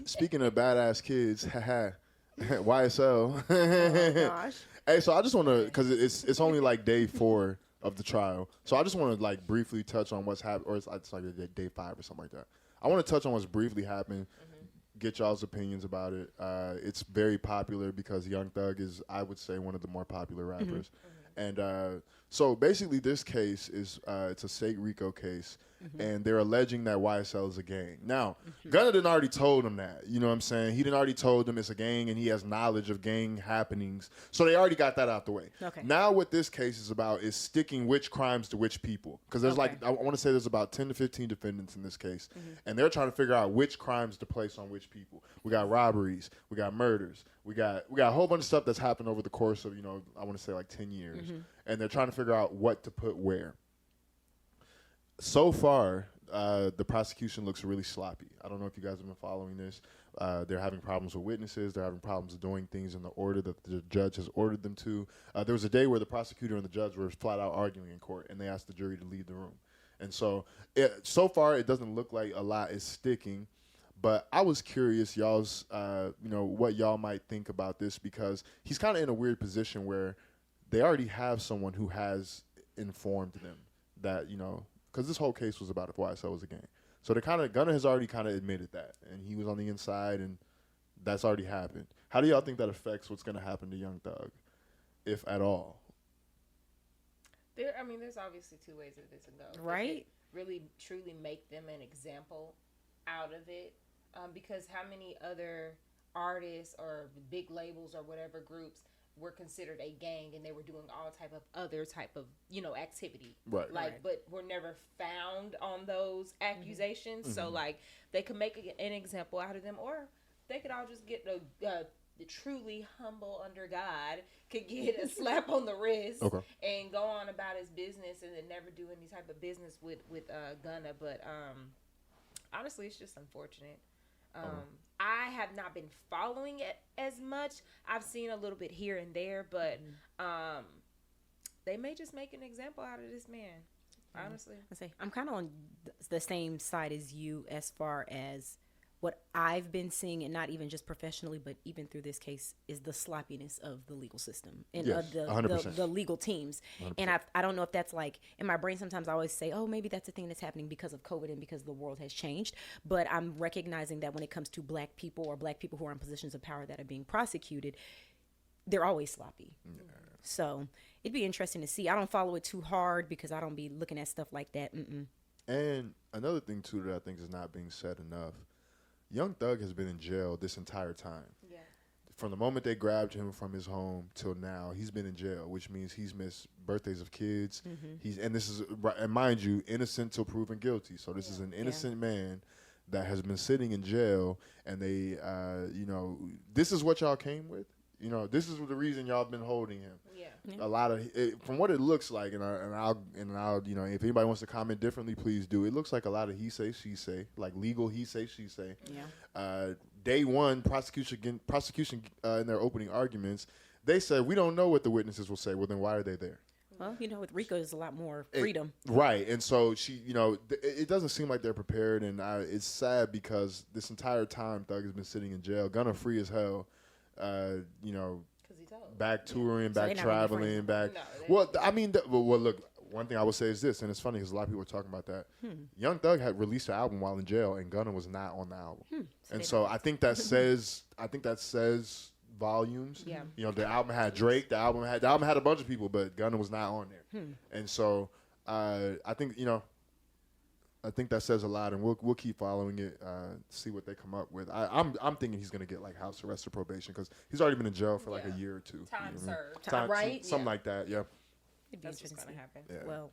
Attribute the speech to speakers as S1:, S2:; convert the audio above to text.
S1: Speaking of badass kids, YSL.
S2: Oh gosh.
S1: Hey, so I just want to, because it's only like day 4 of the trial, so I just want to like briefly touch on what's happened, or it's like day 5 or something like that. I want to touch on what's briefly happened, get y'all's opinions about it. It's very popular because Young Thug is, I would say, one of the more popular rappers. And so basically this case is, it's a state RICO case, and they're alleging that YSL is a gang. Now, Gunna done already told him that, you know what I'm saying? He done already told them it's a gang, and he has knowledge of gang happenings. So they already got that out the way.
S2: Okay.
S1: Now what this case is about is sticking which crimes to which people. Because there's like, I want to say there's about 10 to 15 defendants in this case, and they're trying to figure out which crimes to place on which people. We got robberies, we got murders, we got a whole bunch of stuff that's happened over the course of, I want to say like 10 years. And they're trying to figure out what to put where. So far, the prosecution looks really sloppy. I don't know if you guys have been following this. They're having problems with witnesses. They're having problems doing things in the order that the judge has ordered them to. There was a day where the prosecutor and the judge were flat out arguing in court, and they asked the jury to leave the room. And so, so far, it doesn't look like a lot is sticking. But I was curious, y'all's, what y'all might think about this, because he's kind of in a weird position where they already have someone who has informed them that, because this whole case was about if YSL was a gang. So Gunna has already kind of admitted that, and he was on the inside, and that's already happened. How do y'all think that affects what's going to happen to Young Thug, if at all?
S3: There's obviously 2 ways that this can go.
S2: Right.
S3: Really, truly make them an example out of it, because how many other artists or big labels or whatever groups were considered a gang, and they were doing all type of other type of activity,
S1: right?
S3: But were never found on those accusations. So like they could make an example out of them, or they could all just get the truly humble under God could get a slap on the wrist and go on about his business and then never do any type of business with Gunna. But honestly, it's just unfortunate. I have not been following it as much. I've seen a little bit here and there, but they may just make an example out of this man. Honestly,
S2: I'm kind of on the same side as you as far as what I've been seeing, and not even just professionally, but even through this case, is the sloppiness of the legal system and the legal teams. 100%. And I don't know if that's like, in my brain sometimes I always say, oh, maybe that's a thing that's happening because of COVID and because the world has changed. But I'm recognizing that when it comes to black people or black people who are in positions of power that are being prosecuted, they're always sloppy. Yeah. So it'd be interesting to see. I don't follow it too hard because I don't be looking at stuff like that.
S1: And another thing, too, that I think is not being said enough, Young Thug has been in jail this entire time. Yeah. From the moment they grabbed him from his home till now, he's been in jail, which means he's missed birthdays of kids. And mind you, innocent till proven guilty. So this is an innocent man that has been sitting in jail, and they, this is what y'all came with. This is the reason y'all been holding him. Yeah. A lot of from what it looks like, and I'll if anybody wants to comment differently, please do. It looks like a lot of he say she say, like legal he say she say. Yeah. Day one, prosecution in their opening arguments, they said we don't know what the witnesses will say. Well, then why are they there?
S2: Well, with RICO, there's a lot more freedom.
S1: Right, and so she, it doesn't seem like they're prepared, and it's sad because this entire time Thug has been sitting in jail, Gunna free as hell. Back touring, back traveling, back. Well, look. One thing I would say is this, and it's funny because a lot of people are talking about that. Young Thug had released an album while in jail, and Gunna was not on the album. And so I think that says, volumes. Yeah. The album had Drake. The album had a bunch of people, but Gunna was not on there. And so I think that says a lot, and we'll keep following it, see what they come up with. I'm thinking he's gonna get like house arrest or probation because he's already been in jail for like a year or two.
S3: Time served.
S2: Right?
S1: Something like that. Yeah.
S2: It'd be interesting.
S3: That's what's gonna happen.
S1: Yeah.
S2: Well,